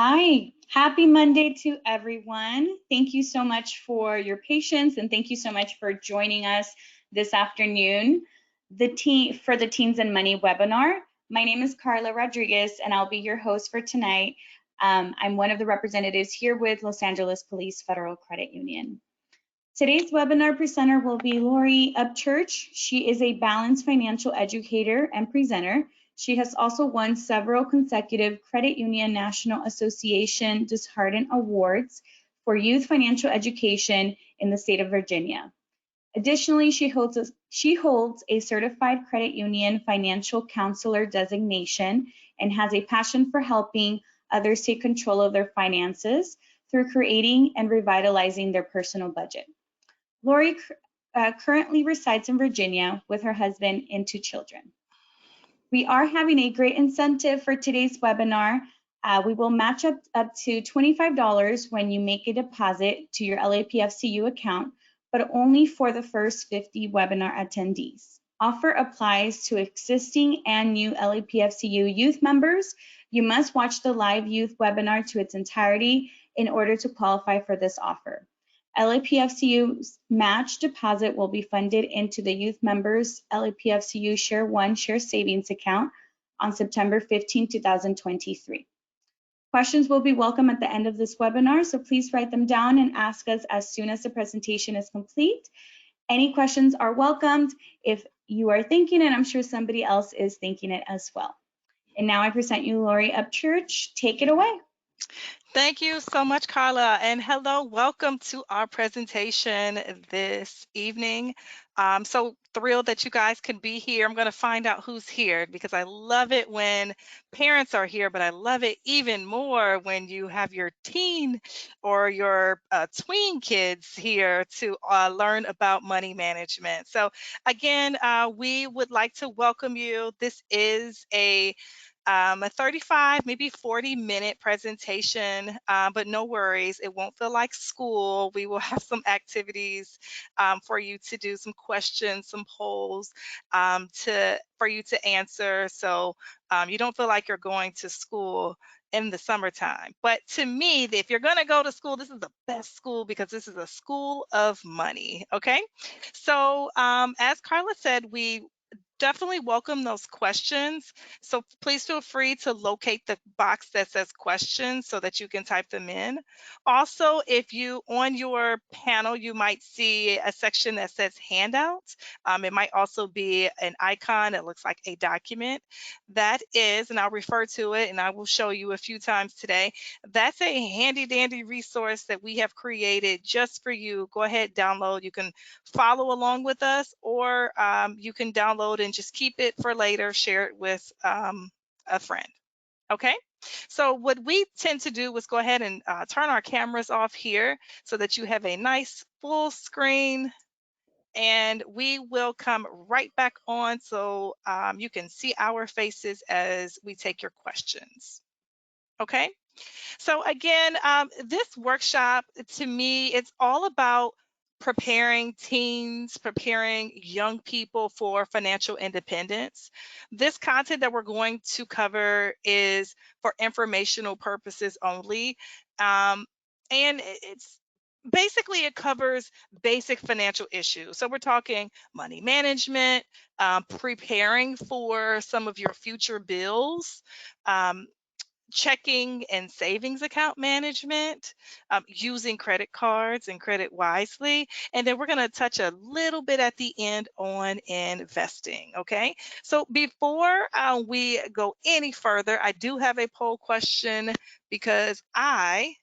Hi, happy Monday to everyone. Thank you so much for your patience and thank you so much for joining us this afternoon for the Teens and Money webinar. My name is Carla Rodriguez and I'll be your host for tonight. I'm one of the representatives here with Los Angeles Police Federal Credit Union. Today's webinar presenter will be Lori Upchurch. She is a balanced financial educator and presenter. She has also won several consecutive Credit Union National Association Disheartened Awards for youth financial education in the state of Virginia. Additionally, she holds a certified credit union financial counselor designation and has a passion for helping others take control of their finances through creating and revitalizing their personal budget. Lori currently resides in Virginia with her husband and 2 children. We are having a great incentive for today's webinar. We will match up to $25 when you make a deposit to your LAPFCU account, but only for the first 50 webinar attendees. Offer applies to existing and new LAPFCU youth members. You must watch the live youth webinar to its entirety in order to qualify for this offer. LAPFCU's match deposit will be funded into the youth members' LAPFCU Share 1 Share Savings account on September 15, 2023. Questions will be welcome at the end of this webinar, so please write them down and ask us as soon as the presentation is complete. Any questions are welcomed if you are thinking it. I'm sure somebody else is thinking it as well. And now I present you Lori Upchurch. Take it away. Thank you so much, Carla, and hello, welcome to our presentation this evening. I'm so thrilled that you guys could be here. I'm going to find out who's here because I love it when parents are here, but I love it even more when you have your teen or your tween kids here to learn about money management. So again, we would like to welcome you. This is a 35, maybe 40-minute presentation, but no worries, it won't feel like school. We will have some activities for you to do, some questions, some polls for you to answer, so you don't feel like you're going to school in the summertime. But to me, if you're going to go to school, this is the best school because this is a school of money, okay? So as Carla said, we definitely welcome those questions. So please feel free to locate the box that says questions so that you can type them in. Also, if you on your panel, you might see a section that says handouts. It might also be an icon that looks like a document. That is, and I'll refer to it and I will show you a few times today. That's a handy dandy resource that we have created just for you. Go ahead, download. You can follow along with us, or you can download and just keep it for later, share it with a friend. Okay, so what we tend to do is go ahead and turn our cameras off here so that you have a nice full screen, and we will come right back on so you can see our faces as we take your questions. Okay, so again, this workshop, to me, it's all about preparing teens, preparing young people for financial independence. This content that we're going to cover is for informational purposes only. And it's basically, it covers basic financial issues. So we're talking money management, preparing for some of your future bills, checking and savings account management, using credit cards and credit wisely. And then we're going to touch a little bit at the end on investing. Okay, so before we go any further, I do have a poll question because I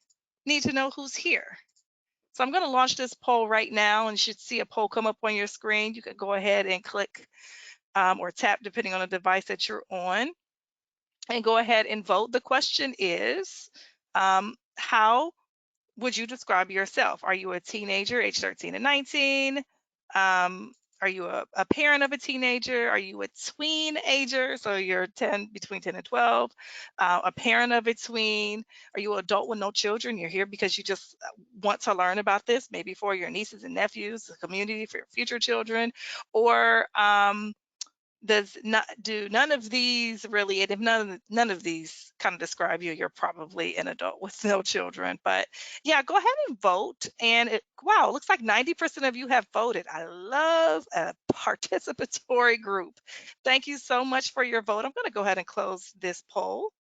need to know who's here. So I'm going to launch this poll right now, and you should see a poll come up on your screen. You can go ahead and click or tap depending on the device that you're on, and go ahead and vote. The question is, how would you describe yourself? Are you a teenager, age 13 to 19? Are you a parent of a teenager? Are you a tween-ager? So you're between 10 and 12. A parent of a tween? Are you an adult with no children? You're here because you just want to learn about this, maybe for your nieces and nephews, the community, for your future children. Or does not do none of these really, and if none of these kind of describe you, you're probably an adult with no children. But yeah, go ahead and vote. And wow, it looks like 90% of you have voted. I love a participatory group. Thank you so much for your vote. I'm going to go ahead and close this poll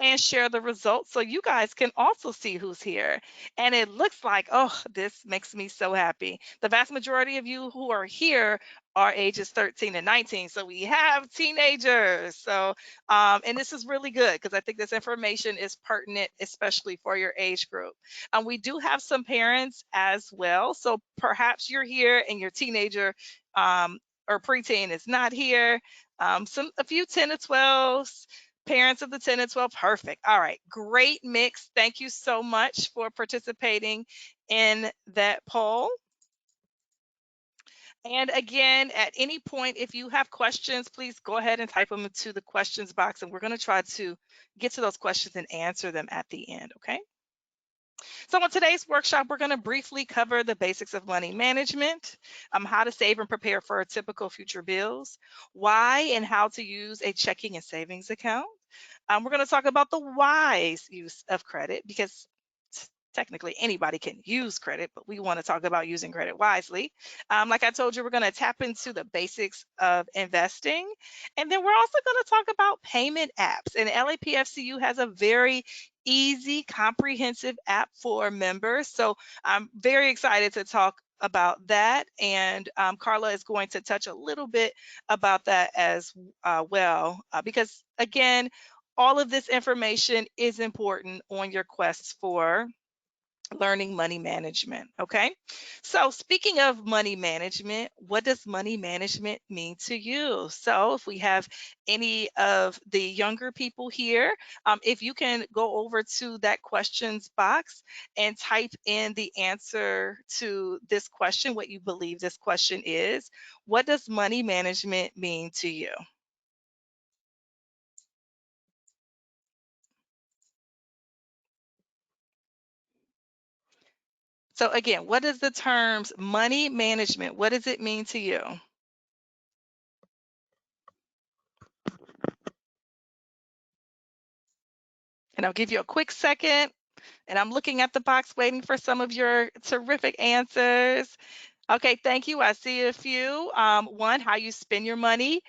and share the results so you guys can also see who's here. And it looks like, oh, this makes me so happy. The vast majority of you who are here are ages 13 and 19. So we have teenagers. So, and this is really good because I think this information is pertinent, especially for your age group. We do have some parents as well. So perhaps you're here and your teenager or preteen is not here. A few 10 to 12s. Parents of the 10 and 12, perfect. All right, great mix. Thank you so much for participating in that poll. And again, at any point, if you have questions, please go ahead and type them into the questions box, and we're going to try to get to those questions and answer them at the end, okay? So on today's workshop, we're going to briefly cover the basics of money management, how to save and prepare for typical future bills, why and how to use a checking and savings account. We're going to talk about the wise use of credit because technically anybody can use credit, but we want to talk about using credit wisely. Like I told you, we're going to tap into the basics of investing. And then we're also going to talk about payment apps. And LAPFCU has a very easy, comprehensive app for members. So I'm very excited to talk about that. And Carla is going to touch a little bit about that as well, because again, all of this information is important on your quest for learning money management. Okay. So speaking of money management, what does money management mean to you? So if we have any of the younger people here, if you can go over to that questions box and type in the answer to this question, what you believe this question is, what does money management mean to you? So again, what is the terms money management? What does it mean to you? And I'll give you a quick second. And I'm looking at the box waiting for some of your terrific answers. Okay, thank you. I see a few. One, how you spend your money,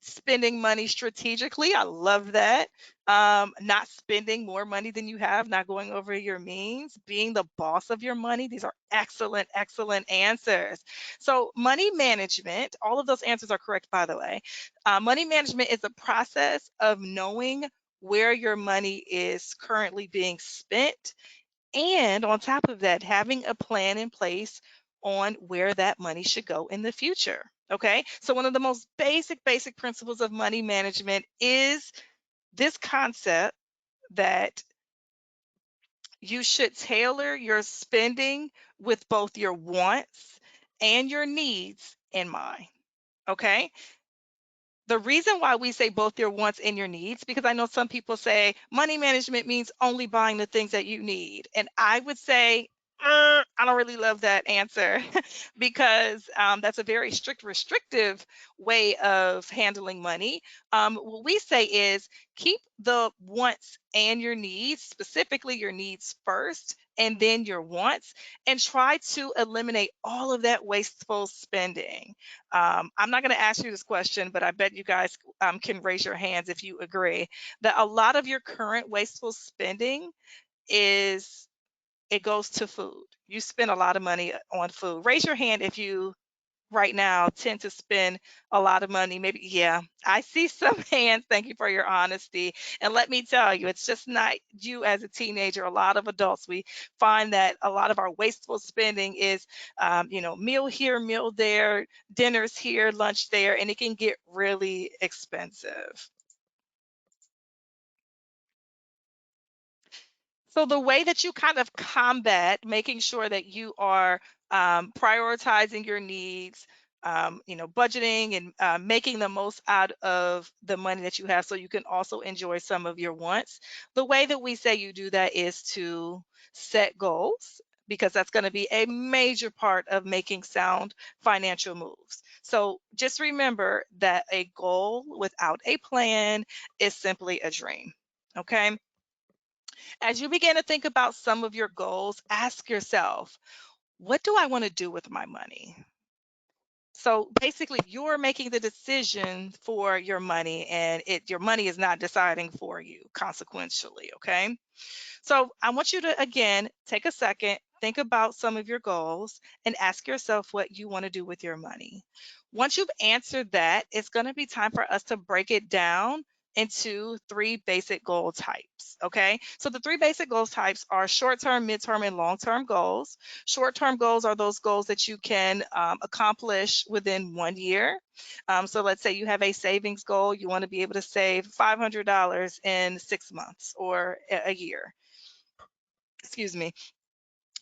spending money strategically. I love that. Not spending more money than you have, not going over your means, being the boss of your money. These are excellent, excellent answers. So, money management, all of those answers are correct, by the way. Money management is a process of knowing where your money is currently being spent, and on top of that, having a plan in place on where that money should go in the future. Okay, so one of the most basic principles of money management is this concept that you should tailor your spending with both your wants and your needs in mind. Okay, the reason why we say both your wants and your needs, because I know some people say money management means only buying the things that you need. And I would say, I don't really love that answer because that's a very strict, restrictive way of handling money. What we say is keep the wants and your needs, specifically your needs first, and then your wants, and try to eliminate all of that wasteful spending. I'm not going to ask you this question, but I bet you guys can raise your hands if you agree that a lot of your current wasteful spending is it goes to food. You spend a lot of money on food. Raise your hand if you right now tend to spend a lot of money. Maybe, yeah, I see some hands. Thank you for your honesty. And let me tell you, it's just not you as a teenager. A lot of adults, we find that a lot of our wasteful spending is, meal here, meal there, dinners here, lunch there, and it can get really expensive. So the way that you kind of combat making sure that you are prioritizing your needs, budgeting and making the most out of the money that you have so you can also enjoy some of your wants. The way that we say you do that is to set goals. because that's going to be a major part of making sound financial moves. So just remember that a goal without a plan is simply a dream. Okay. As you begin to think about some of your goals, ask yourself, what do I want to do with my money? So basically, you're making the decision for your money, and your money is not deciding for you consequentially. Okay. So I want you to, again, take a second, think about some of your goals, and ask yourself what you want to do with your money. Once you've answered that, it's going to be time for us to break it down into three basic goal types. Okay. So the three basic goals types are short term, mid term, and long term goals. Short term goals are those goals that you can accomplish within 1 year. So let's say you have a savings goal, you want to be able to save $500 in 6 months or a year. Excuse me.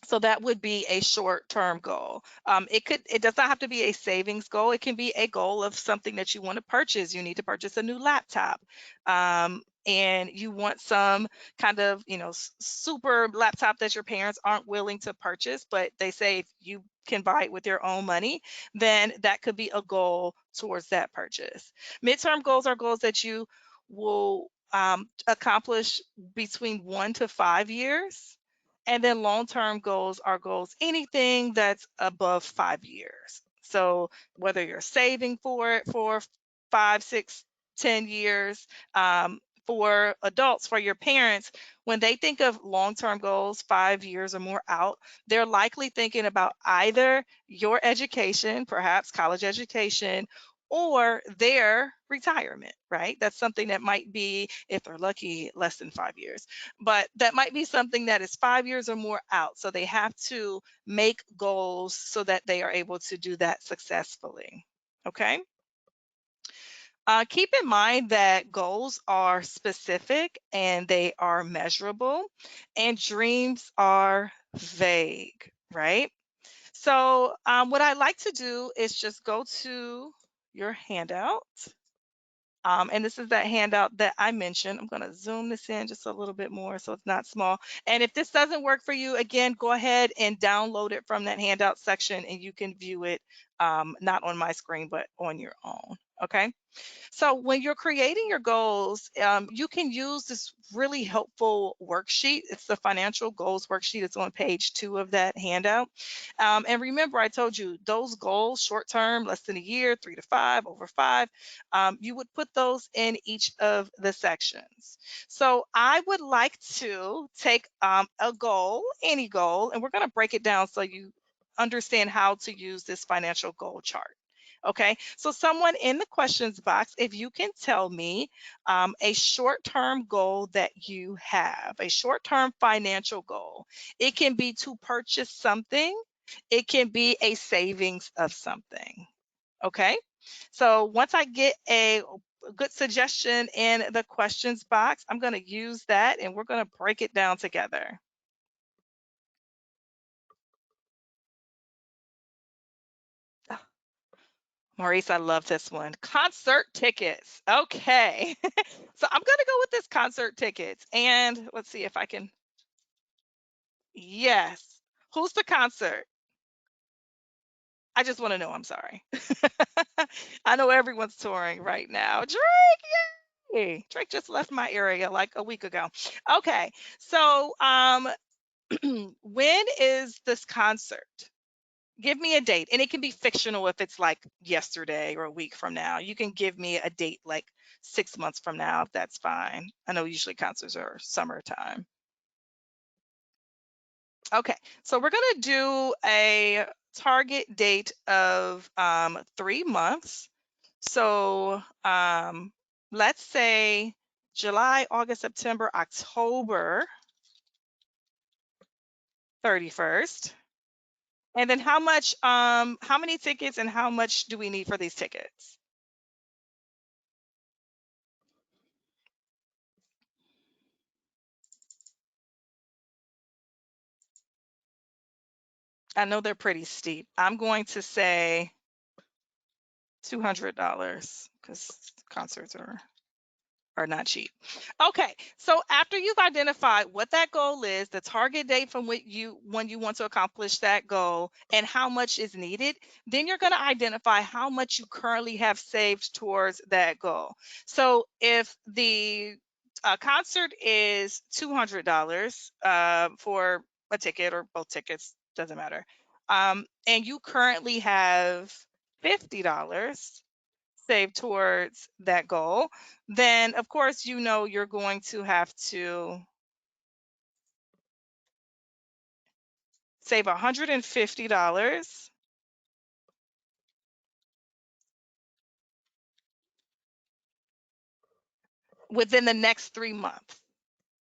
So that would be a short-term goal. It does not have to be a savings goal. It can be a goal of something that you want to purchase. You need to purchase a new laptop, and you want some kind of, super laptop that your parents aren't willing to purchase, but they say if you can buy it with your own money, then that could be a goal towards that purchase. Midterm goals are goals that you will accomplish between 1 to 5 years. And then long-term goals are goals, anything that's above 5 years. So whether you're saving for it for 5, 6, 10 years, for adults, for your parents, when they think of long-term goals, 5 years or more out, they're likely thinking about either your education, perhaps college education, or their retirement, right? That's something that might be, if they're lucky, less than 5 years. But that might be something that is 5 years or more out. So they have to make goals so that they are able to do that successfully. Okay. Keep in mind that goals are specific and they are measurable, and dreams are vague, right? So, what I like to do is just go to your handout. And this is that handout that I mentioned. I'm going to zoom this in just a little bit more so it's not small. And if this doesn't work for you, again, go ahead and download it from that handout section and you can view it, not on my screen, but on your own. Okay. So when you're creating your goals, you can use this really helpful worksheet. It's the financial goals worksheet. It's on page 2 of that handout. And remember, I told you those goals, short term, less than a year, 3 to 5, over 5, you would put those in each of the sections. So I would like to take a goal, any goal, and we're going to break it down so you understand how to use this financial goal chart. Okay, so someone in the questions box, if you can tell me a short-term goal that you have, a short-term financial goal. It can be to purchase something. It can be a savings of something. Okay, so once I get a good suggestion in the questions box, I'm going to use that and we're going to break it down together. Maurice, I love this one. Concert tickets. Okay. So I'm going to go with this concert tickets. And let's see if I can. Yes. Who's the concert? I just want to know. I'm sorry. I know everyone's touring right now. Drake, yay! Drake just left my area like a week ago. Okay. So when is this concert? Give me a date, and it can be fictional if it's like yesterday or a week from now. You can give me a date like 6 months from now. That's fine. I know usually concerts are summertime. Okay, so we're going to do a target date of 3 months. So let's say July, August, September, October 31st. And then how many tickets and how much do we need for these tickets? I know they're pretty steep. I'm going to say $200 because concerts are are not cheap. Okay, so after you've identified what that goal is, the target date from when you want to accomplish that goal, and how much is needed, then you're going to identify how much you currently have saved towards that goal. So if the concert is $200 for a ticket or both tickets, doesn't matter, and you currently have $50 save towards that goal, then of course you know you're going to have to save $150 within the next 3 months.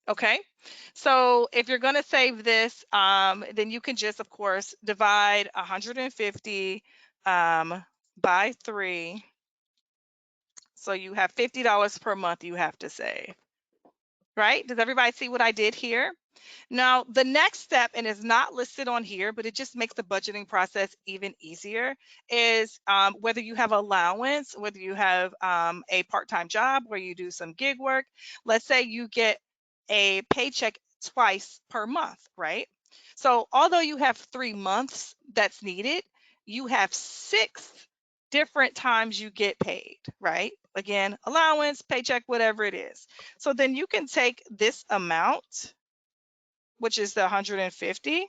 Okay, so if you're going to save this, then you can just, of course, divide 150 by 3. So you have $50 per month you have to save. Right? Does everybody see what I did here? Now, the next step, and is not listed on here, but it just makes the budgeting process even easier, is whether you have allowance, whether you have a part-time job where you do some gig work. Let's say you get a paycheck twice per month, right? So although you have 3 months that's needed, you have 6 different times you get paid, right? Again, allowance, paycheck, whatever it is. So then you can take this amount, which is the 150,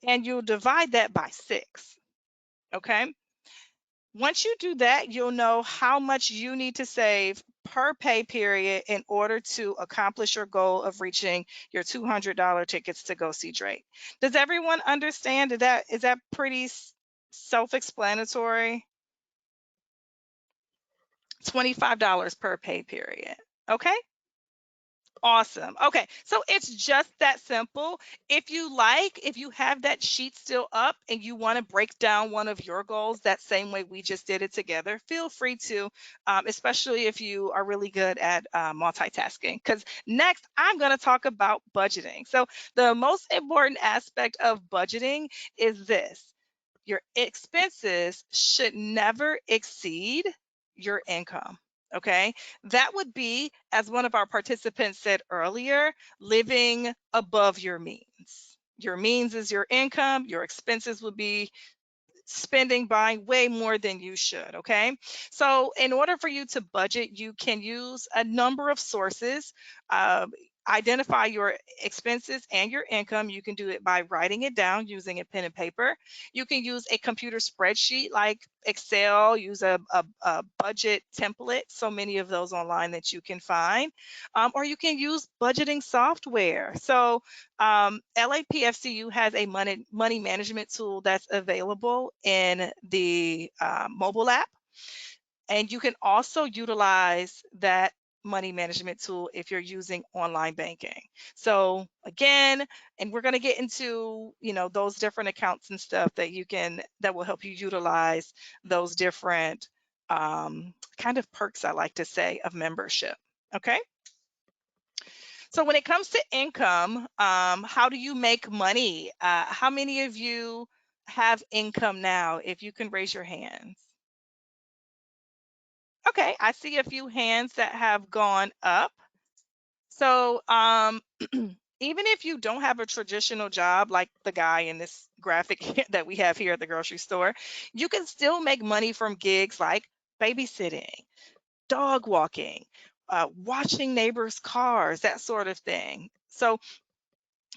and you'll divide that by 6. Okay. Once you do that, you'll know how much you need to save per pay period in order to accomplish your goal of reaching your $200 tickets to go see Drake. Does everyone understand that? Is that pretty self-explanatory? $25 per pay period. Okay. Awesome. Okay, so it's just that simple. If you like, if you have that sheet still up and you want to break down one of your goals that same way we just did it together, feel free to, especially if you are really good at multitasking. Because next, I'm going to talk about budgeting. So the most important aspect of budgeting is this: your expenses should never exceed your income. Okay, that would be, as one of our participants said earlier, living above your means. Your means is your income, your expenses would be spending, buying way more than you should. Okay, so in order for you to budget, you can use a number of sources. Identify your expenses and your income. You can do it by writing it down using a pen and paper. You can use a computer spreadsheet like Excel, use a budget template, so many of those online that you can find, or you can use budgeting software. So LAPFCU has a money management tool that's available in the mobile app. And you can also utilize that money management tool if you're using online banking. So again, and we're going to get into, those different accounts and stuff that will help you utilize those different kind of perks, I like to say, of membership. Okay. So when it comes to income, how do you make money? How many of you have income now? If you can raise your hands. Okay, I see a few hands that have gone up. So even if you don't have a traditional job like the guy in this graphic that we have here at the grocery store, you can still make money from gigs like babysitting, dog walking, washing neighbors' cars, that sort of thing. So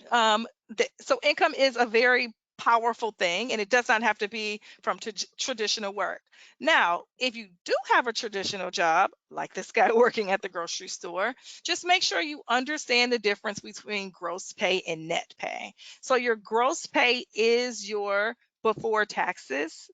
so income is a very powerful thing, and it does not have to be from traditional work. Now, if you do have a traditional job, like this guy working at the grocery store, just make sure you understand the difference between gross pay and net pay. So your gross pay is your before taxes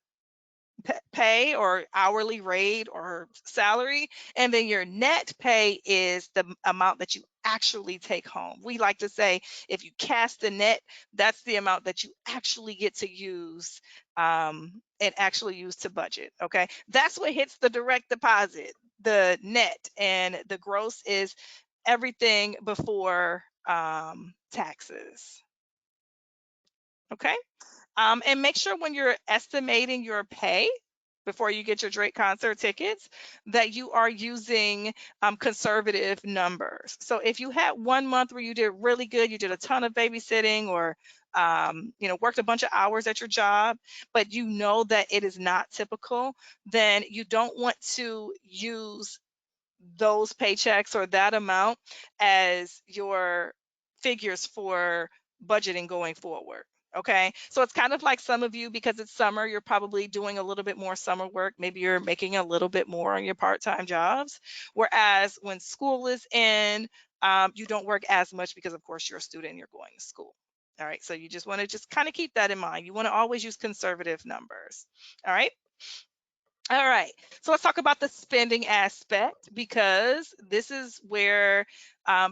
pay or hourly rate or salary, and then your net pay is the amount that you actually take home. We like to say, if you cast the net, that's the amount that you actually get to use, and actually use to budget. Okay, that's what hits the direct deposit, the net, and the gross is everything before taxes. Okay. And make sure when you're estimating your pay before you get your Drake concert tickets, that you are using conservative numbers. So if you had 1 month where you did really good, you did a ton of babysitting, or worked a bunch of hours at your job, but you know that it is not typical, then you don't want to use those paychecks or that amount as your figures for budgeting going forward. Okay. So it's kind of like some of you, because it's summer, you're probably doing a little bit more summer work. Maybe you're making a little bit more on your part time jobs. Whereas when school is in, you don't work as much because, of course, you're a student and you're going to school. All right. So you just want to just kind of keep that in mind. You want to always use conservative numbers. All right. All right, so let's talk about the spending aspect, because this is where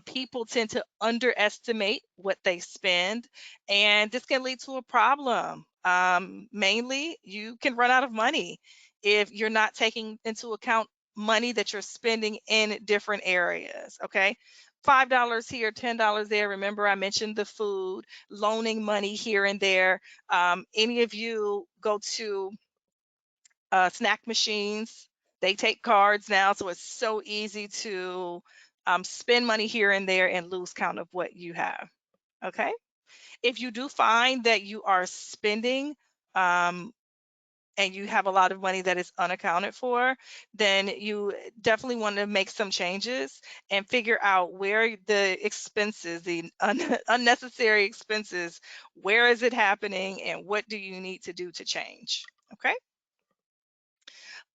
people tend to underestimate what they spend, and this can lead to a problem. Mainly, you can run out of money if you're not taking into account money that you're spending in different areas. Okay. $5 here, $10 there. Remember, I mentioned the food, loaning money here and there. Any of you go to snack machines. They take cards now, so it's so easy to spend money here and there and lose count of what you have. Okay. If you do find that you are spending um, and you have a lot of money that is unaccounted for, then you definitely want to make some changes and figure out where the expenses, the unnecessary expenses, where is it happening, and what do you need to do to change. Okay.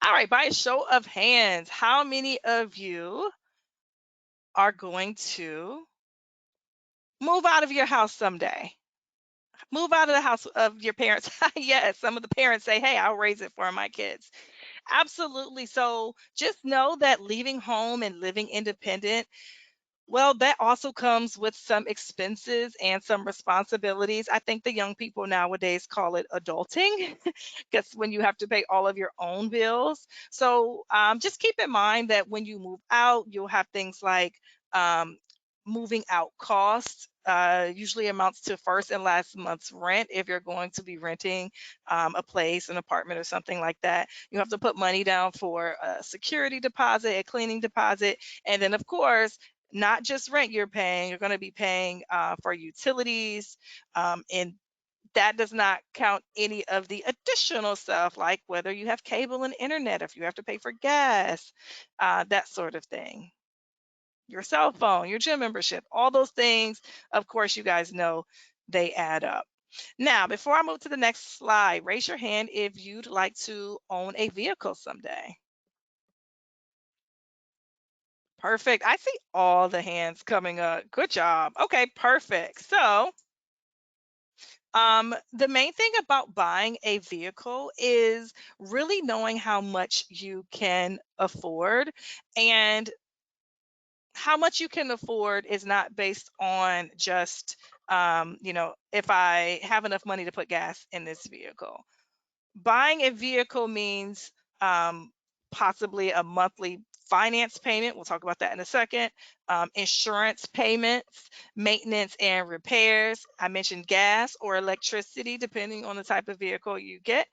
All right, by a show of hands, how many of you are going to move out of your house someday? Move out of the house of your parents. Yes, some of the parents say, hey, I'll raise it for my kids. Absolutely. So just know that leaving home and living independent, well, that also comes with some expenses and some responsibilities. I think the young people nowadays call it adulting, because when you have to pay all of your own bills. So just keep in mind that when you move out, you'll have things like um, moving out costs. Usually amounts to first and last month's rent if you're going to be renting a place, an apartment, or something like that. You have to put money down for a security deposit, a cleaning deposit, and then, of course, not just rent you're paying, you're going to be paying for utilities, and that does not count any of the additional stuff, like whether you have cable and internet, if you have to pay for gas, that sort of thing. Your cell phone, your gym membership, all those things, of course, you guys know they add up. Now, before I move to the next slide, raise your hand if you'd like to own a vehicle someday. Perfect. I see all the hands coming up. Good job. Okay, perfect. So, the main thing about buying a vehicle is really knowing how much you can afford. And how much you can afford is not based on just, if I have enough money to put gas in this vehicle. Buying a vehicle means possibly a monthly finance payment. We'll talk about that in a second. Insurance payments, maintenance and repairs. I mentioned gas or electricity, depending on the type of vehicle you get,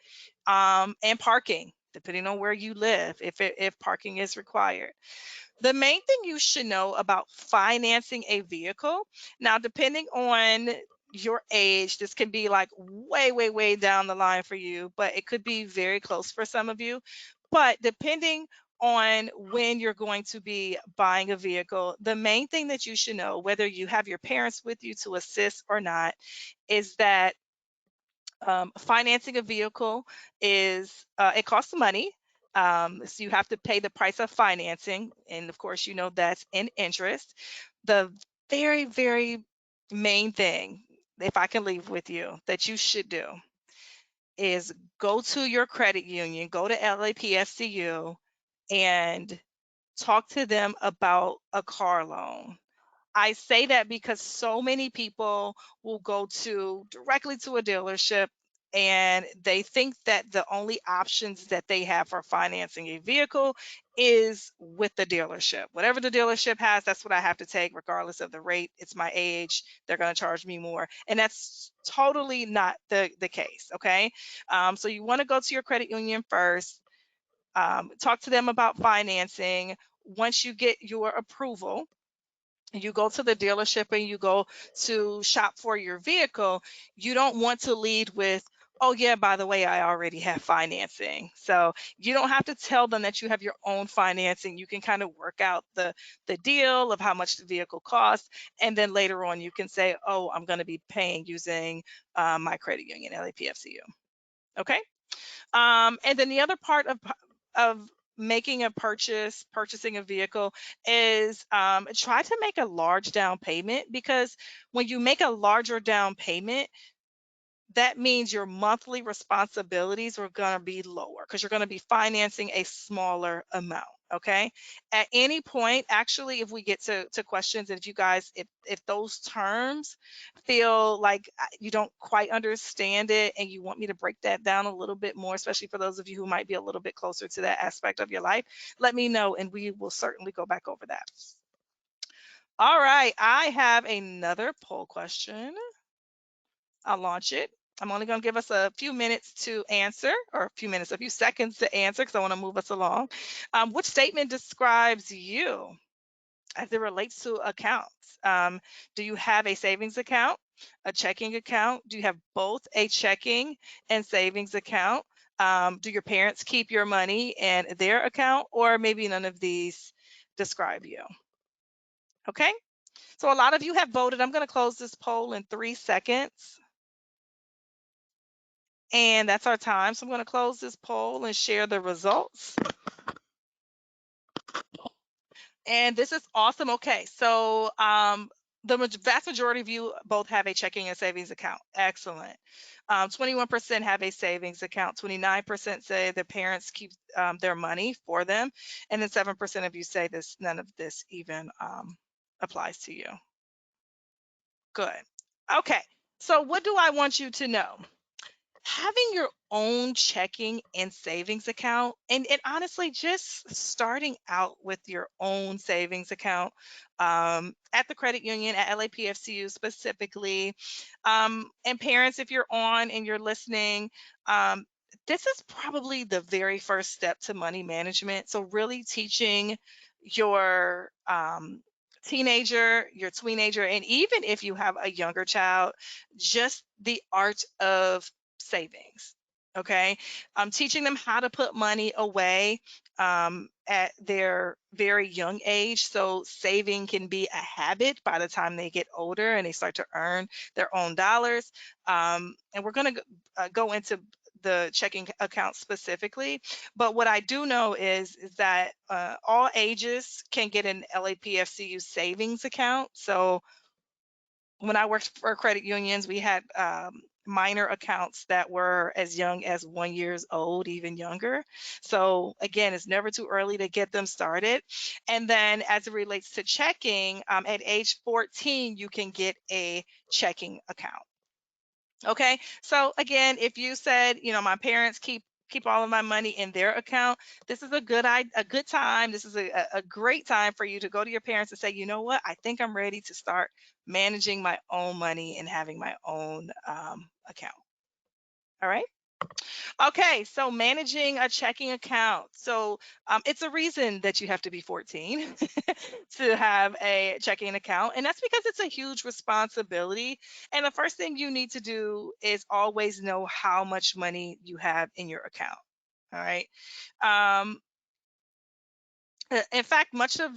and parking, depending on where you live, if parking is required. The main thing you should know about financing a vehicle, now, depending on your age, this can be like way, way, way down the line for you, but it could be very close for some of you. But depending on when you're going to be buying a vehicle, the main thing that you should know, whether you have your parents with you to assist or not, is that financing a vehicle is it costs money. So you have to pay the price of financing, and of course, you know that's in interest. The very, very main thing, if I can leave with you, that you should do is go to your credit union, go to LAPFCU, and talk to them about a car loan. I say that because so many people will go to directly to a dealership, and they think that the only options that they have for financing a vehicle is with the dealership. Whatever the dealership has, that's what I have to take, regardless of the rate. It's my age. They're going to charge me more. And that's totally not the case. Okay. So you want to go to your credit union first. talk to them about financing. Once you get your approval, you go to the dealership and you go to shop for your vehicle, you don't want to lead with, oh yeah, by the way, I already have financing. So you don't have to tell them that you have your own financing. You can kind of work out the deal of how much the vehicle costs, and then later on you can say, oh, I'm going to be paying using my credit union, LAPFCU. Okay. And then the other part of making a purchasing a vehicle, is try to make a large down payment, because when you make a larger down payment, that means your monthly responsibilities are going to be lower because you're going to be financing a smaller amount. Okay. At any point, actually, if we get to questions, and if you guys, if those terms feel like you don't quite understand it and you want me to break that down a little bit more, especially for those of you who might be a little bit closer to that aspect of your life, let me know and we will certainly go back over that. All right. I have another poll question. I'll launch it. I'm only going to give us a few minutes to answer, or a few seconds to answer, because I want to move us along. Which statement describes you as it relates to accounts? Do you have a savings account, a checking account? Do you have both a checking and savings account? Do your parents keep your money in their account, or maybe none of these describe you? Okay, so a lot of you have voted. I'm going to close this poll in 3 seconds. And that's our time. So I'm going to close this poll and share the results. And this is awesome. Okay, so the vast majority of you both have a checking and savings account. Excellent. 21% have a savings account. 29% say their parents keep their money for them. And then 7% of you say this, none of this even applies to you. Good. Okay, so what do I want you to know? Having your own checking and savings account, and honestly, just starting out with your own savings account at the credit union, at LAPFCU specifically, and parents, if you're on and you're listening, this is probably the very first step to money management. So really teaching your teenager, your tweenager, and even if you have a younger child, just the art of savings. Okay. Teaching them how to put money away at their very young age. So saving can be a habit by the time they get older and they start to earn their own dollars. And we're going to go into the checking account specifically. But what I do know is that all ages can get an LAPFCU savings account. So when I worked for credit unions, we had minor accounts that were as young as 1 year old, even younger. So again, it's never too early to get them started. And then as it relates to checking, at age 14, you can get a checking account. Okay, so again, if you said, my parents keep all of my money in their account, this is a good time. This is a great time for you to go to your parents and say, you know what, I think I'm ready to start managing my own money and having my own account. All right. Okay, so managing a checking account. So it's a reason that you have to be 14 to have a checking account, and that's because it's a huge responsibility. And the first thing you need to do is always know how much money you have in your account. All right. Um, in fact, much of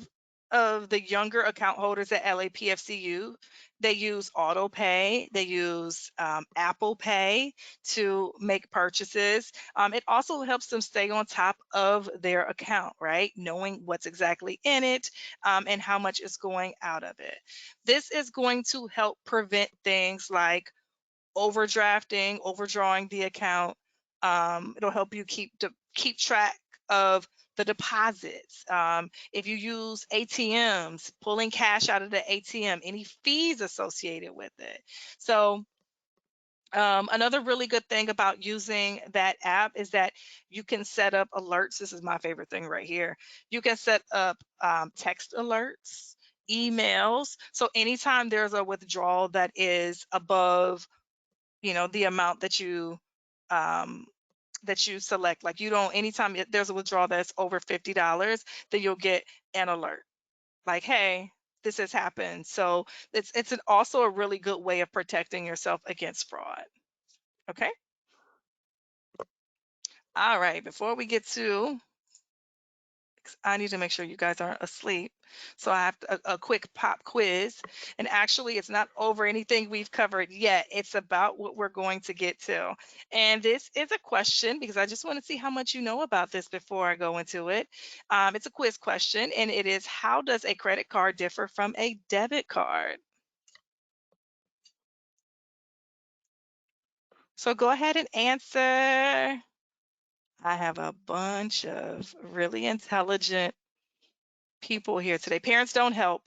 the younger account holders at LAPFCU, they use auto pay, they use Apple Pay to make purchases. It also helps them stay on top of their account, right? Knowing what's exactly in it and how much is going out of it. This is going to help prevent things like overdrafting, overdrawing the account. It'll help you keep track of the deposits. If you use ATMs, pulling cash out of the ATM, any fees associated with it. So another really good thing about using that app is that you can set up alerts. This is my favorite thing right here. You can set up text alerts, emails. So anytime there's a withdrawal that is above the amount that you that you select. Like you don't, anytime there's a withdrawal that's over $50, then you'll get an alert like, hey, this has happened. So also a really good way of protecting yourself against fraud. Okay. All right. Before we get to, I need to make sure you guys aren't asleep. So I have a quick pop quiz. And actually, it's not over anything we've covered yet. It's about what we're going to get to. And this is a question because I just want to see how much you know about this before I go into it. It's a quiz question, and it is, how does a credit card differ from a debit card? So go ahead and answer. I have a bunch of really intelligent people here today. Parents, don't help.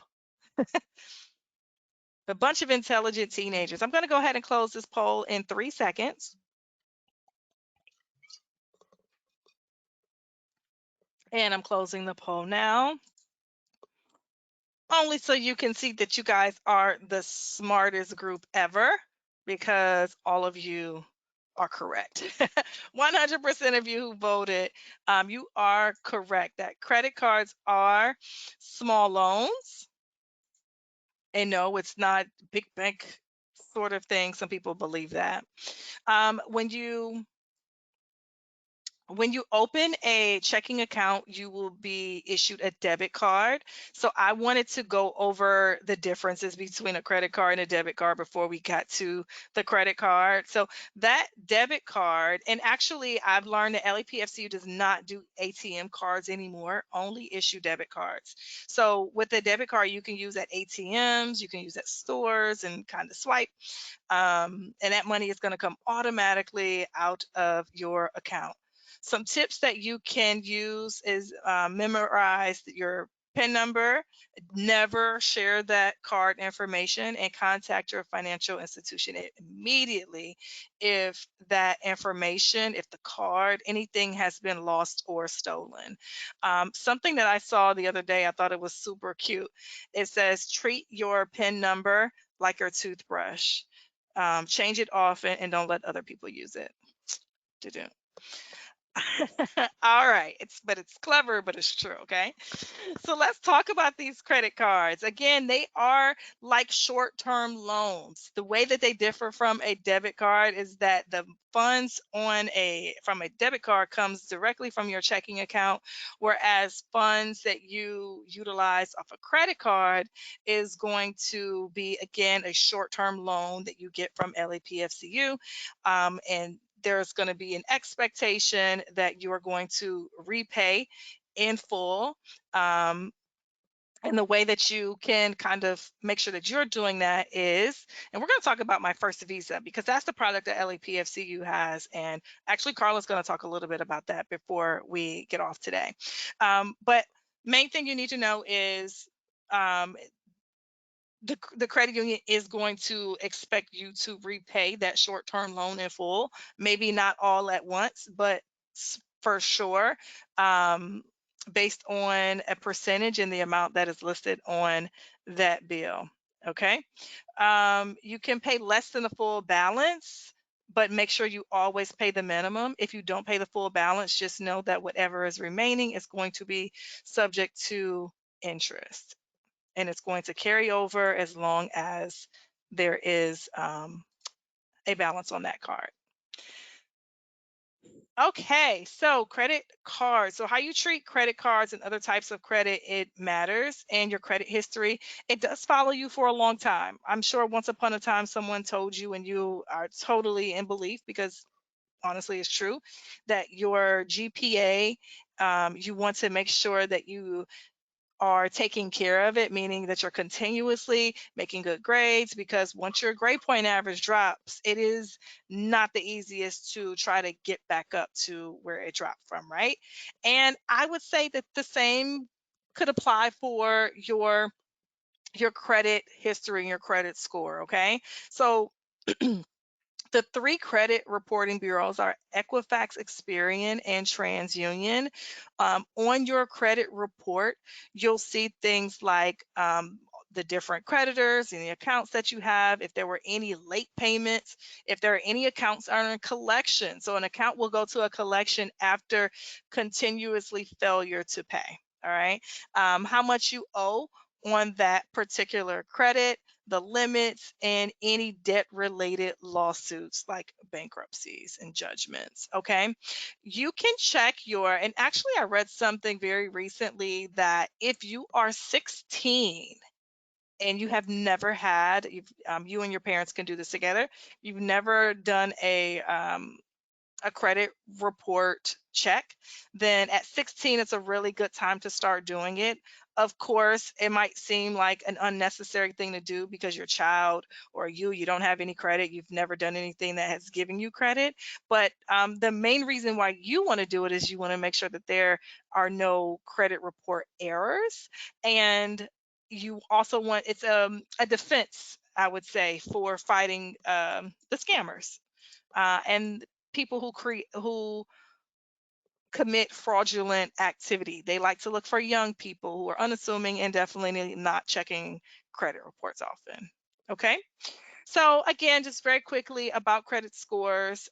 A bunch of intelligent teenagers. I'm going to go ahead and close this poll in 3 seconds. And I'm closing the poll now. Only so you can see that you guys are the smartest group ever, because all of you are correct. 100% of you who voted, you are correct that credit cards are small loans. And no, it's not big bank sort of thing. Some people believe that. When you open a checking account, you will be issued a debit card. So I wanted to go over the differences between a credit card and a debit card before we got to the credit card. So that debit card, and actually I've learned that LAPFCU does not do ATM cards anymore, only issue debit cards. So with a debit card, you can use at ATMs, you can use at stores and kind of swipe. And that money is going to come automatically out of your account. Some tips that you can use is memorize your PIN number, never share that card information, and contact your financial institution immediately if that information, if the card, anything has been lost or stolen. Something that I saw the other day, I thought it was super cute. It says, treat your PIN number like your toothbrush. Change it often and don't let other people use it. All right, but it's clever, but it's true, okay? So let's talk about these credit cards. Again, they are like short-term loans. The way that they differ from a debit card is that the funds from a debit card comes directly from your checking account, whereas funds that you utilize off a credit card is going to be, again, a short-term loan that you get from LAPFCU, and there's going to be an expectation that you are going to repay in full. And the way that you can kind of make sure that you're doing that is, and we're going to talk about my first Visa because that's the product that LAPFCU has. And actually, Carla's going to talk a little bit about that before we get off today. But main thing you need to know is the credit union is going to expect you to repay that short-term loan in full, maybe not all at once, but for sure, based on a percentage and the amount that is listed on that bill. Okay. You can pay less than the full balance, but make sure you always pay the minimum. If you don't pay the full balance, just know that whatever is remaining is going to be subject to interest, and it's going to carry over as long as there is a balance on that card. Okay, so credit cards. So how you treat credit cards and other types of credit, it matters. And your credit history, it does follow you for a long time. I'm sure once upon a time someone told you, and you are totally in belief because honestly it's true, that your GPA, you want to make sure that you are taking care of it, meaning that you're continuously making good grades, because once your grade point average drops, it is not the easiest to try to get back up to where it dropped from, right? And I would say that the same could apply for your credit history and your credit score, okay? So the three credit reporting bureaus are Equifax, Experian, and TransUnion. On your credit report, you'll see things like the different creditors and the accounts that you have, if there were any late payments, if there are any accounts are in collection. So an account will go to a collection after continuously failure to pay. All right. How much you owe on that particular credit, the limits, and any debt related lawsuits like bankruptcies and judgments. Okay. You can check your, and actually, I read something very recently that if you are 16 and you have never had, you and your parents can do this together, you've never done a credit report check, then at 16, it's a really good time to start doing it. Of course, it might seem like an unnecessary thing to do because your child or you don't have any credit, you've never done anything that has given you credit. But the main reason why you want to do it is you want to make sure that there are no credit report errors. And you also want, it's a defense, I would say, for fighting the scammers. And people who commit fraudulent activity. They like to look for young people who are unassuming and definitely not checking credit reports often. Okay. So again, just very quickly about credit scores.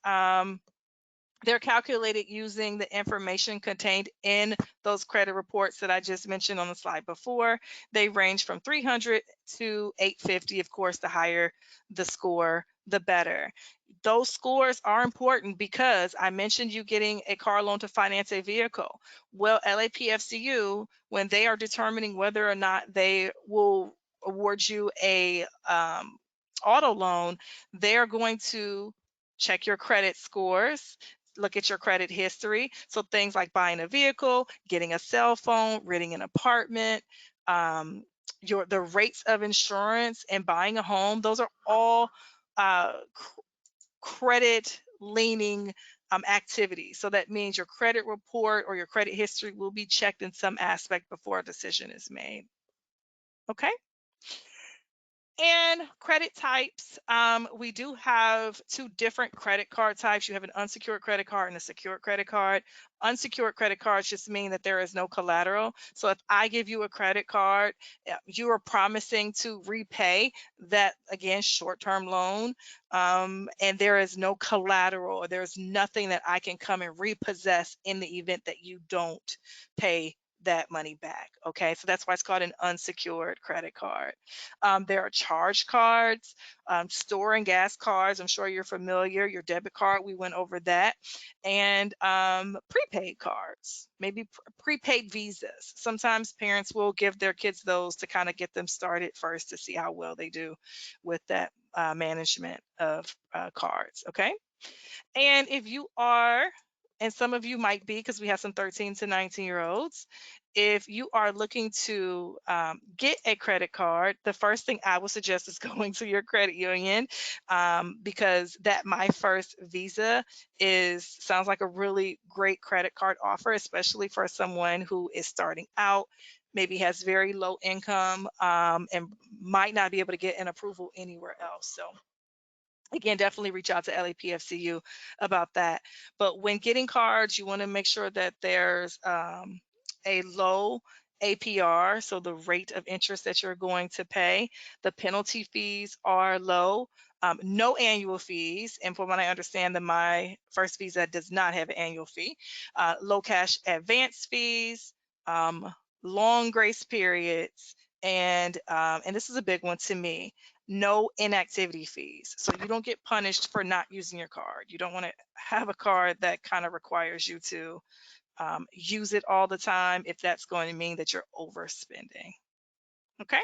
They're calculated using the information contained in those credit reports that I just mentioned on the slide before. They range from 300 to 850. Of course, the higher the score, the better. Those scores are important because I mentioned you getting a car loan to finance a vehicle. Well, LAPFCU, when they are determining whether or not they will award you a auto loan, they are going to check your credit scores, look at your credit history. So things like buying a vehicle, getting a cell phone, renting an apartment, the rates of insurance, and buying a home. Those are all credit leaning activities. So that means your credit report or your credit history will be checked in some aspect before a decision is made. Okay. And credit types, we do have two different credit card types. You have an unsecured credit card and a secured credit card. Unsecured credit cards just mean that there is no collateral. So if I give you a credit card, you are promising to repay that, again, short-term loan, and there is no collateral, or there's nothing that I can come and repossess in the event that you don't pay that money back. Okay, so that's why it's called an unsecured credit card. There are charge cards, store and gas cards. I'm sure you're familiar. Your debit card, we went over that. And prepaid cards, maybe prepaid visas. Sometimes parents will give their kids those to kind of get them started first to see how well they do with that management of cards. Okay. And if you are, and some of you might be, because we have some 13 to 19-year-olds, if you are looking to get a credit card, the first thing I would suggest is going to your credit union, because that My First Visa sounds like a really great credit card offer, especially for someone who is starting out, maybe has very low income, and might not be able to get an approval anywhere else. So again, definitely reach out to LAPFCU about that. But when getting cards, you want to make sure that there's a low APR, so the rate of interest that you're going to pay. The penalty fees are low, no annual fees. And from what I understand, the My First Visa does not have an annual fee. Low cash advance fees, long grace periods, and this is a big one to me, no inactivity fees. So you don't get punished for not using your card. You don't want to have a card that kind of requires you to use it all the time if that's going to mean that you're overspending. Okay.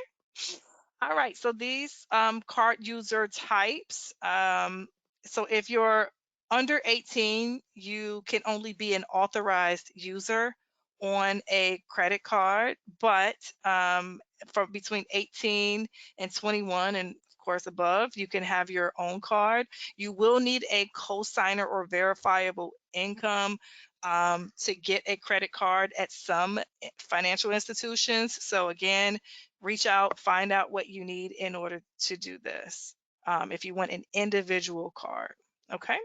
All right. So these card user types. So if you're under 18, you can only be an authorized user on a credit card, but from between 18 and 21, and of course above, you can have your own card. You will need a cosigner or verifiable income to get a credit card at some financial institutions. So again, reach out, find out what you need in order to do this, if you want an individual card. Okay.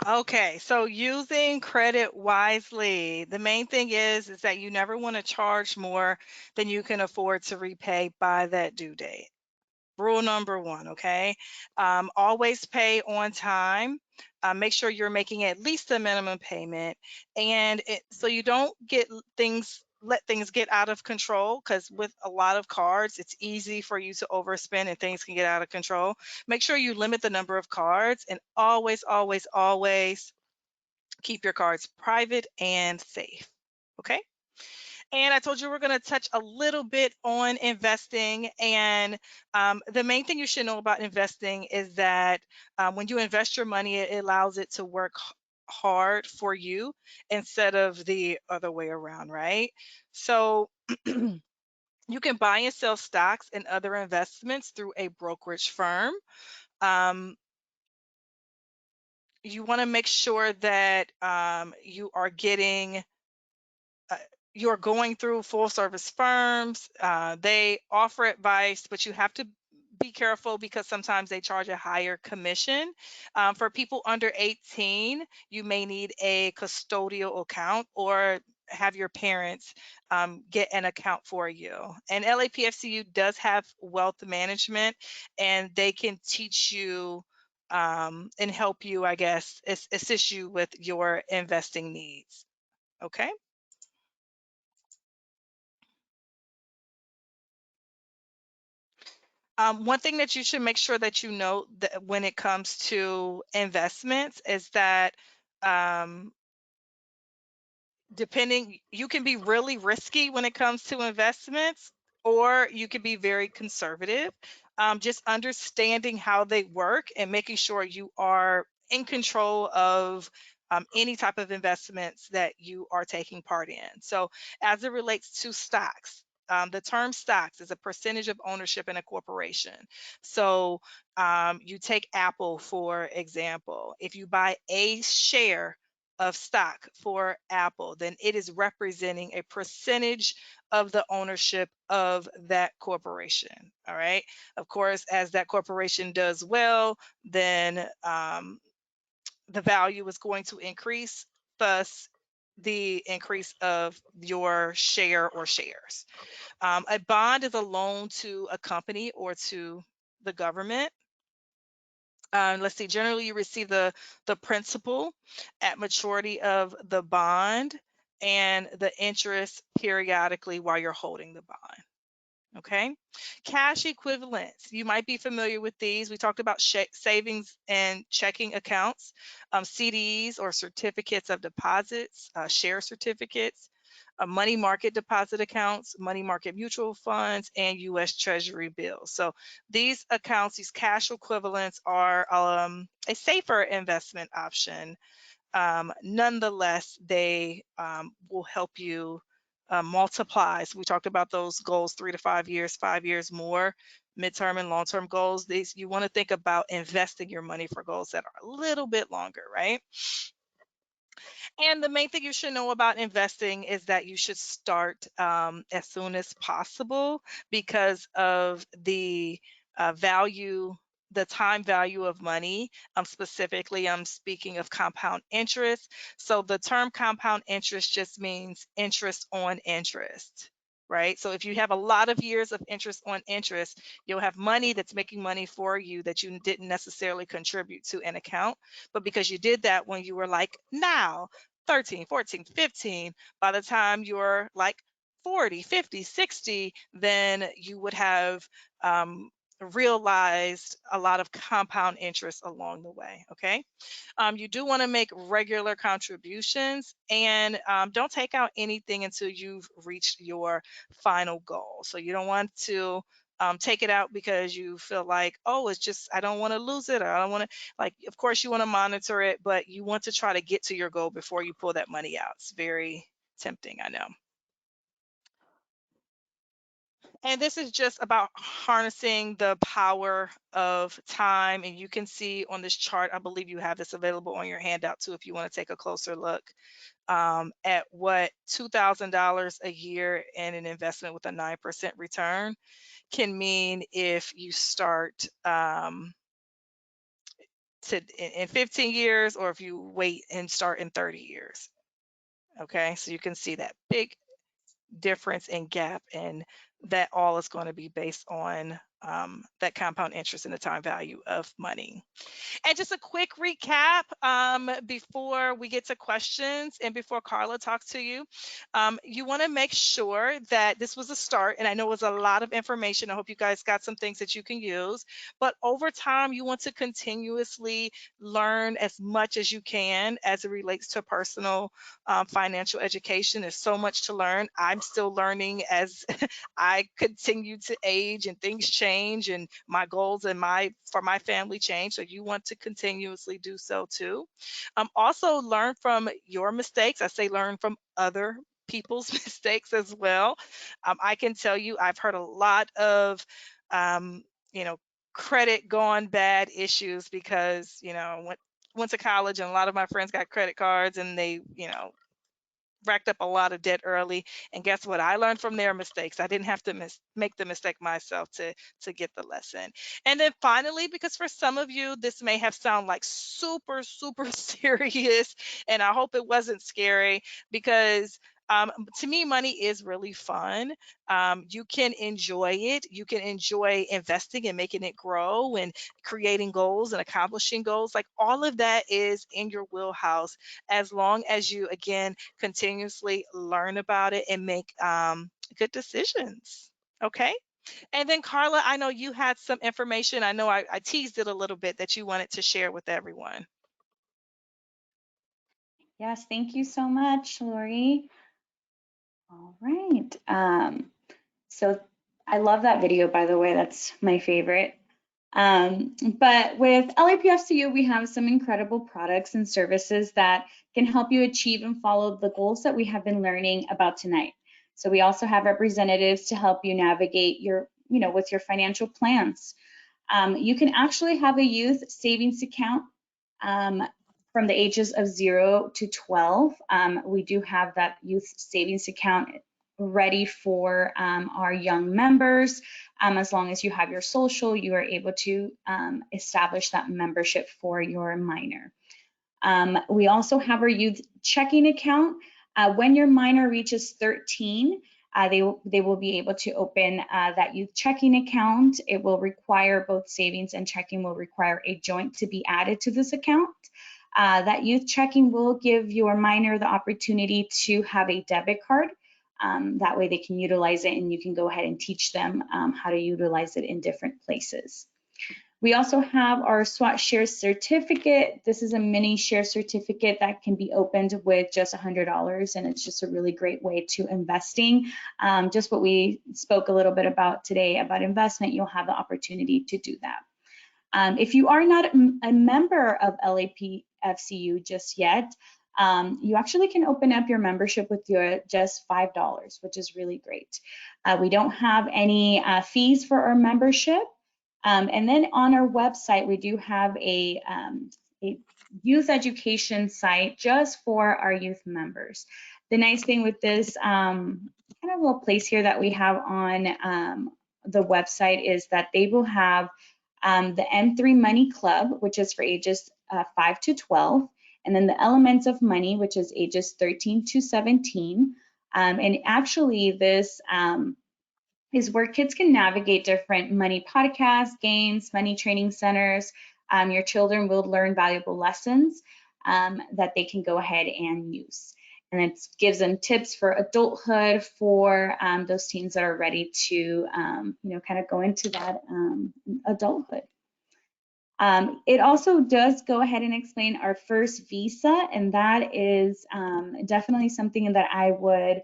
Okay, so using credit wisely. The main thing is that you never want to charge more than you can afford to repay by that due date. Rule number one, okay? Always pay on time. Make sure you're making at least a minimum payment, and so you don't let things get out of control. Because with a lot of cards, it's easy for you to overspend and things can get out of control. Make sure you limit the number of cards, and always, always, always keep your cards private and safe. Okay. And I told you we're going to touch a little bit on investing. And the main thing you should know about investing is that when you invest your money, it allows it to work hard for you instead of the other way around, right? So you can buy and sell stocks and other investments through a brokerage firm. Um, you want to make sure that you are getting uh, you're going through full service firms. They offer advice, but you have to be careful because sometimes they charge a higher commission. For people under 18, you may need a custodial account or have your parents get an account for you. And LAPFCU does have wealth management, and they can teach you and help you, I guess, assist you with your investing needs. Okay. One thing that you should make sure that you know that when it comes to investments is that um, depending, you can be really risky when it comes to investments, or you can be very conservative. Just understanding how they work and making sure you are in control of any type of investments that you are taking part in. So, as it relates to stocks, the term stocks is a percentage of ownership in a corporation. So, you take Apple, for example. If you buy a share of stock for Apple, then it is representing a percentage of the ownership of that corporation. All right. Of course, as that corporation does well, then the value is going to increase, thus, the increase of your share or shares. A bond is a loan to a company or to the government. Let's see, generally you receive the principal at maturity of the bond and the interest periodically while you're holding the bond. Okay. Cash equivalents. You might be familiar with these. We talked about savings and checking accounts, CDs or certificates of deposits, share certificates, money market deposit accounts, money market mutual funds, and U.S. Treasury bills. So these accounts, these cash equivalents, are a safer investment option. Nonetheless, they will help you multiply. So we talked about those goals, 3 to 5 years, 5 years more, midterm and long-term goals. These, you want to think about investing your money for goals that are a little bit longer, right? And the main thing you should know about investing is that you should start as soon as possible because of the value, the time value of money. Specifically, I'm speaking of compound interest. So the term compound interest just means interest on interest. Right. So if you have a lot of years of interest on interest, you'll have money that's making money for you that you didn't necessarily contribute to an account. But because you did that when you were like now, 13, 14, 15, by the time you're like 40, 50, 60, then you would have realized a lot of compound interest along the way. Okay. You do want to make regular contributions, and don't take out anything until you've reached your final goal. So you don't want to take it out because you feel like, oh, it's just, I don't want to lose it, or I don't want to, like, of course you want to monitor it, but you want to try to get to your goal before you pull that money out. It's very tempting, I know. And this is just about harnessing the power of time. And you can see on this chart, I believe you have this available on your handout too, if you want to take a closer look at what $2,000 a year in an investment with a 9% return can mean if you start in 15 years, or if you wait and start in 30 years. Okay, so you can see that big difference in gap, and that all is going to be based on that compound interest and the time value of money. And just a quick recap before we get to questions and before Carla talks to you. You want to make sure that this was a start, and I know it was a lot of information. I hope you guys got some things that you can use, but over time, you want to continuously learn as much as you can as it relates to personal financial education. There's so much to learn. I'm still learning as I continue to age and things change, and my goals and for my family change. So you want to continuously do so too. Also learn from your mistakes. I say learn from other people's mistakes as well. I can tell you, I've heard a lot of, you know, credit gone bad issues because, went to college and a lot of my friends got credit cards and they, racked up a lot of debt early. And guess what? I learned from their mistakes. I didn't have to make the mistake myself to get the lesson. And then finally, because for some of you, this may have sound like super, super serious, and I hope it wasn't scary, because to me, money is really fun. You can enjoy it. You can enjoy investing and making it grow and creating goals and accomplishing goals. Like all of that is in your wheelhouse, as long as you, again, continuously learn about it and make good decisions. Okay. And then Carla, I know you had some information. I know I teased it a little bit that you wanted to share with everyone. Yes, thank you so much, Lori. All right. So I love that video, by the way. That's my favorite. But with LAPFCU, we have some incredible products and services that can help you achieve and follow the goals that we have been learning about tonight. So we also have representatives to help you navigate with your financial plans. You can actually have a youth savings account from the ages of 0 to 12. We do have that youth savings account ready for our young members. As long as you have your social, you are able to establish that membership for your minor. We also have our youth checking account. When your minor reaches 13, they will be able to open that youth checking account. It will require both savings and checking will require a joint to be added to this account. That youth checking will give your minor the opportunity to have a debit card. That way they can utilize it, and you can go ahead and teach them how to utilize it in different places. We also have our SWAT share certificate. This is a mini share certificate that can be opened with just $100, and it's just a really great way to investing. Just what we spoke a little bit about today about investment, you'll have the opportunity to do that. If you are not a member of LAPFCU just yet, you actually can open up your membership with your just $5, which is really great. We don't have any fees for our membership. And then on our website, we do have a youth education site just for our youth members. The nice thing with this kind of little place here that we have on the website is that they will have the M3 Money Club, which is for ages 5 to 12, and then the Elements of Money, which is ages 13 to 17. And actually this is where kids can navigate different money podcasts, games, money training centers. Your children will learn valuable lessons that they can go ahead and use. And it gives them tips for adulthood for those teens that are ready to, kind of go into that adulthood. It also does go ahead and explain our first visa, and that is definitely something that I would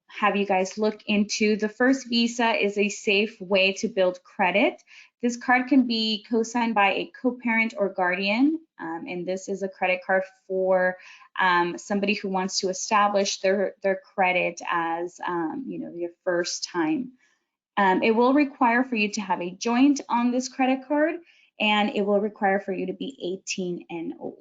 have you guys look into. The first visa is a safe way to build credit. This card can be co-signed by a co-parent or guardian, and this is a credit card for somebody who wants to establish their credit as your first time. It will require for you to have a joint on this credit card, and it will require for you to be 18 and older.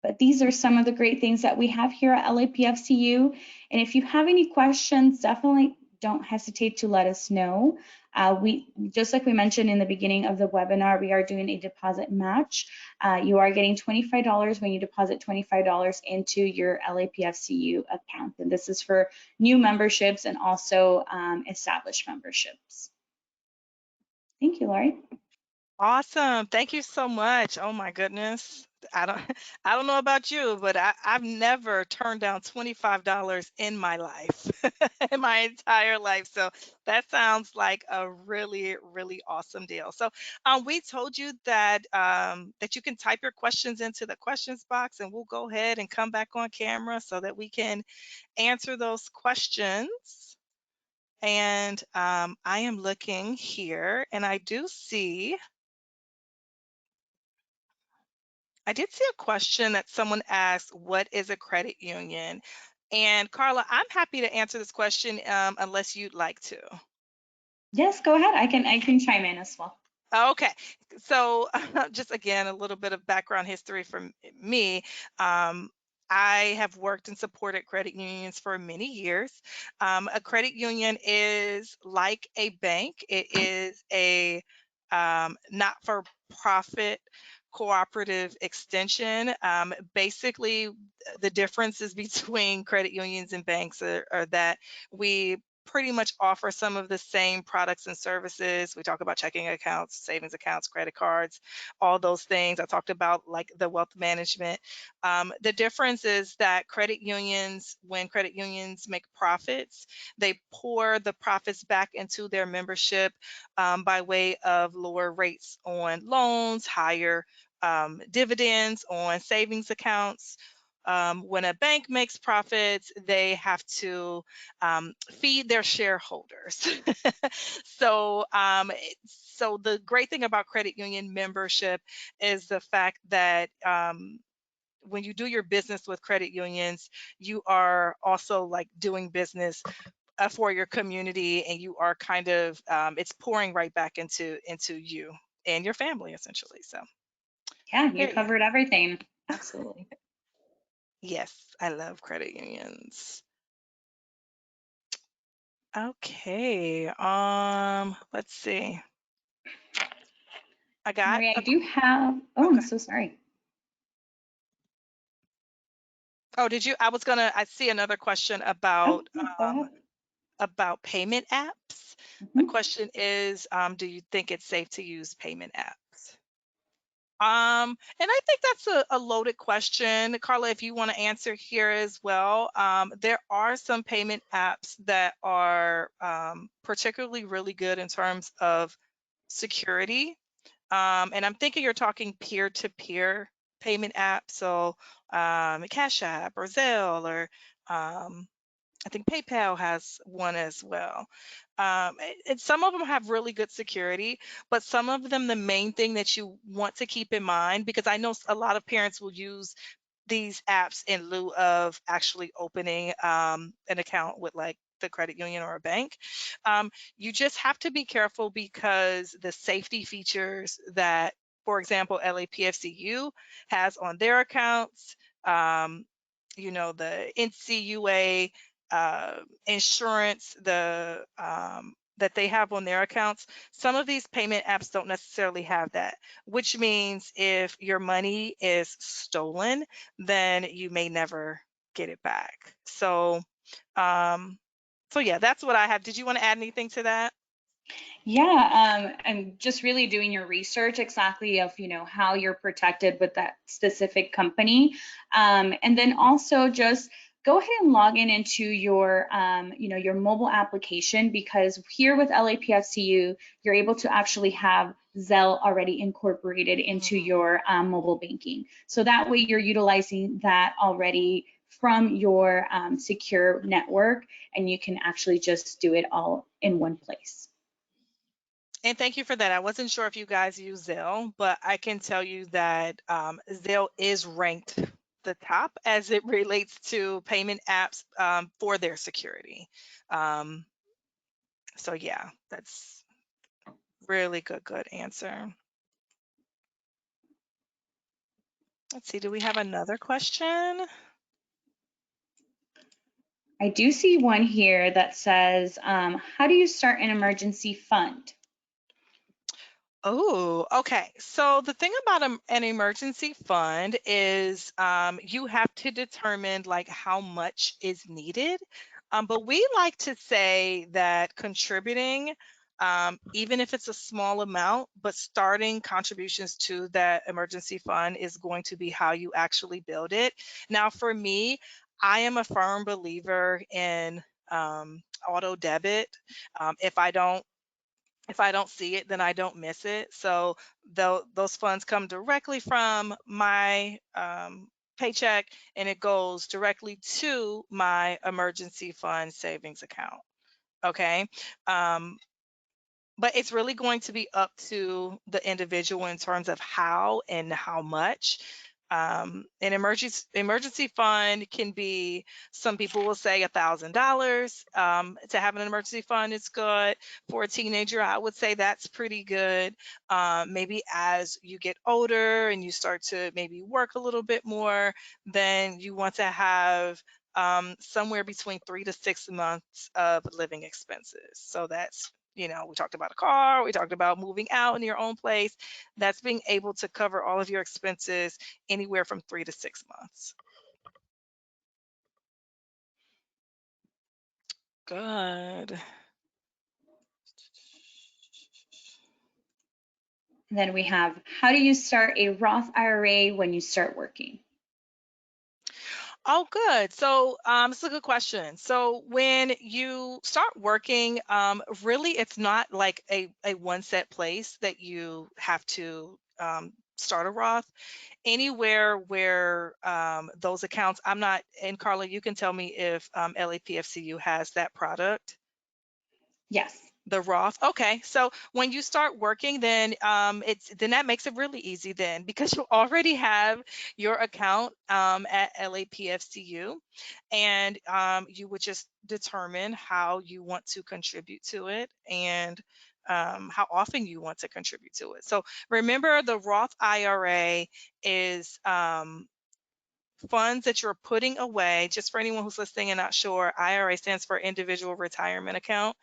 But these are some of the great things that we have here at LAPFCU. And if you have any questions, definitely don't hesitate to let us know. We, just like we mentioned in the beginning of the webinar, we are doing a deposit match. You are getting $25 when you deposit $25 into your LAPFCU account. And this is for new memberships and also established memberships. Thank you, Laurie. Awesome. Thank you so much. Oh my goodness. I don't I don't know about you, but I've never turned down $25 in my life, in my entire life. So that sounds like a really, really awesome deal. So we told you that that you can type your questions into the questions box and we'll go ahead and come back on camera so that we can answer those questions. And I am looking here and I did see a question that someone asked, what is a credit union? And Carla, I'm happy to answer this question unless you'd like to. Yes, go ahead. I can chime in as well. Okay, so just again, a little bit of background history from me. Um, I have worked and supported credit unions for many years. A credit union is like a bank. It is a not-for-profit cooperative extension. Basically, the differences between credit unions and banks are that we pretty much offer some of the same products and services. We talk about checking accounts, savings accounts, credit cards, all those things. I talked about like the wealth management. The difference is that when credit unions make profits, they pour the profits back into their membership by way of lower rates on loans, higher dividends on savings accounts. When a bank makes profits, they have to feed their shareholders. so, so the great thing about credit union membership is the fact that when you do your business with credit unions, you are also like doing business for your community, and you are kind of it's pouring right back into you and your family essentially. So Yeah, you there you go. covered everything. Absolutely. Yes, I love credit unions. Okay, let's see. I got Maria, I a, do have, oh, I'm okay. so sorry. Oh, did you? I see another question Oh, yeah, go ahead. about payment apps. The Mhm. question is, do you think it's safe to use payment apps? And I think that's a loaded question. Carla, if you want to answer here as well, there are some payment apps that are particularly really good in terms of security. And I'm thinking you're talking peer-to-peer payment apps, so Cash App or Zelle or I think PayPal has one as well. Some of them have really good security, but some of them, the main thing that you want to keep in mind, because I know a lot of parents will use these apps in lieu of actually opening an account with like the credit union or a bank. You just have to be careful because the safety features that, for example, LAPFCU has on their accounts, um, the NCUA insurance, that they have on their accounts. Some of these payment apps don't necessarily have that, which means if your money is stolen, then you may never get it back. Um, so yeah, that's what I have. Did you want to add anything to that? Yeah, and just really doing your research exactly of, how you're protected with that specific company. And then also just go ahead and log in into your, your mobile application, because here with LAPFCU, you're able to actually have Zelle already incorporated into your mobile banking. So that way you're utilizing that already from your secure network, and you can actually just do it all in one place. And thank you for that. I wasn't sure if you guys use Zelle, but I can tell you that Zelle is ranked the top as it relates to payment apps for their security. Um, so yeah, that's really good answer. Let's see, do we have another question? I do see one here that says, how do you start an emergency fund? Oh, okay. So the thing about an emergency fund is you have to determine like how much is needed. But we like to say that contributing, even if it's a small amount, but starting contributions to that emergency fund is going to be how you actually build it. Now, for me, I am a firm believer in auto debit. If I don't see it, then I don't miss it. So those funds come directly from my paycheck and it goes directly to my emergency fund savings account. Okay. Um, but it's really going to be up to the individual in terms of how and how much. An emergency fund can be, some people will say $1,000 to have an emergency fund is good. For a teenager, I would say that's pretty good. Maybe as you get older and you start to maybe work a little bit more, then you want to have somewhere between 3 to 6 months of living expenses. So that's, we talked about a car, we talked about moving out in your own place. That's being able to cover all of your expenses anywhere from 3 to 6 months. Good. And then we have, how do you start a Roth IRA when you start working? Oh, good. So, this is a good question. So, when you start working, really, it's not like a one set place that you have to start a Roth. Anywhere where those accounts, I'm not, and Carla, you can tell me if LAPFCU has that product. Yes. The Roth. Okay. So when you start working, then then that makes it really easy then because you already have your account at LAPFCU, and you would just determine how you want to contribute to it and how often you want to contribute to it. So remember, the Roth IRA is funds that you're putting away. Just for anyone who's listening and not sure, IRA stands for Individual Retirement Account,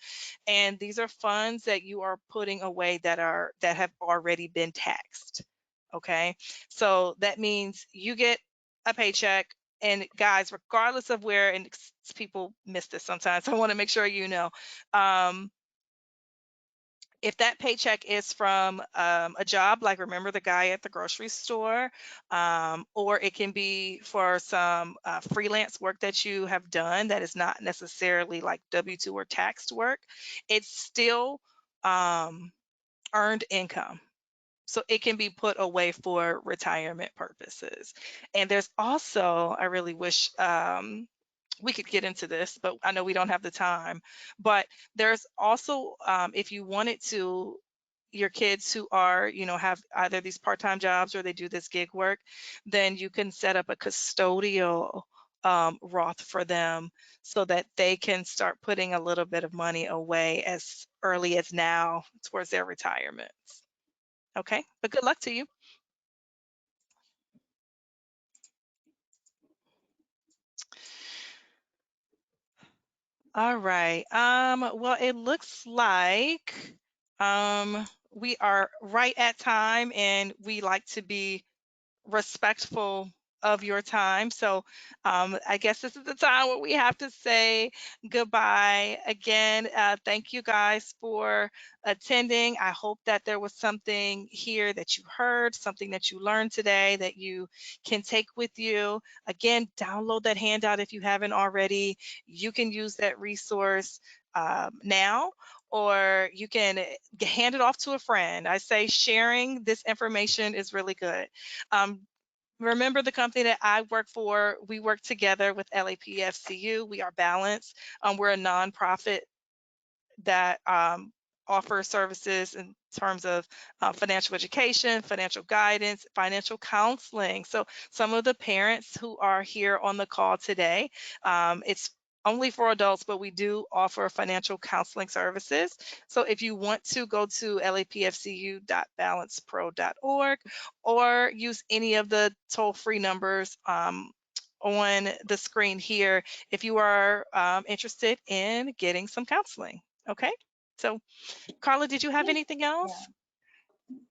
and these are funds that you are putting away that have already been taxed. Okay, so that means you get a paycheck, and guys, regardless of where, and people miss this sometimes, I want to make sure um, if that paycheck is from a job, like remember the guy at the grocery store, or it can be for some freelance work that you have done that is not necessarily like W-2 or taxed work, it's still earned income. So it can be put away for retirement purposes. And there's also, I really wish we could get into this, but I know we don't have the time. But there's also, if you wanted to, your kids who are, have either these part-time jobs or they do this gig work, then you can set up a custodial Roth for them so that they can start putting a little bit of money away as early as now towards their retirement. Okay, but good luck to you. All right. Well, it looks like we are right at time, and we like to be respectful of your time. So I guess this is the time where we have to say goodbye. Again, thank you guys for attending. I hope that there was something here that you heard, something that you learned today that you can take with you. Again, download that handout if you haven't already. You can use that resource now, or you can hand it off to a friend. I say sharing this information is really good. Um, Remember the company that I work for, we work together with LAPFCU. We are balanced. We're a nonprofit that offer services in terms of financial education, financial guidance, financial counseling. So some of the parents who are here on the call today, it's only for adults, but we do offer financial counseling services. So if you want to go to lapfcu.balancepro.org or use any of the toll-free numbers on the screen here if you are interested in getting some counseling. Okay. So, Carla, did you have anything Yeah. else?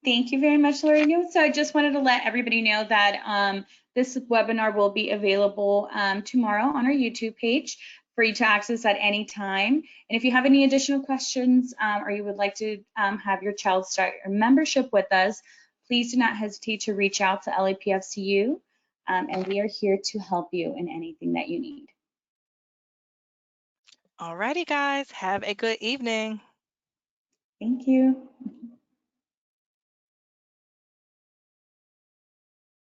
Thank you very much, Lorena. So I just wanted to let everybody know that this webinar will be available tomorrow on our YouTube page for you to access at any time. And if you have any additional questions or you would like to have your child start your membership with us, please do not hesitate to reach out to LAPFCU, and we are here to help you in anything that you need. All righty, guys. Have a good evening. Thank you.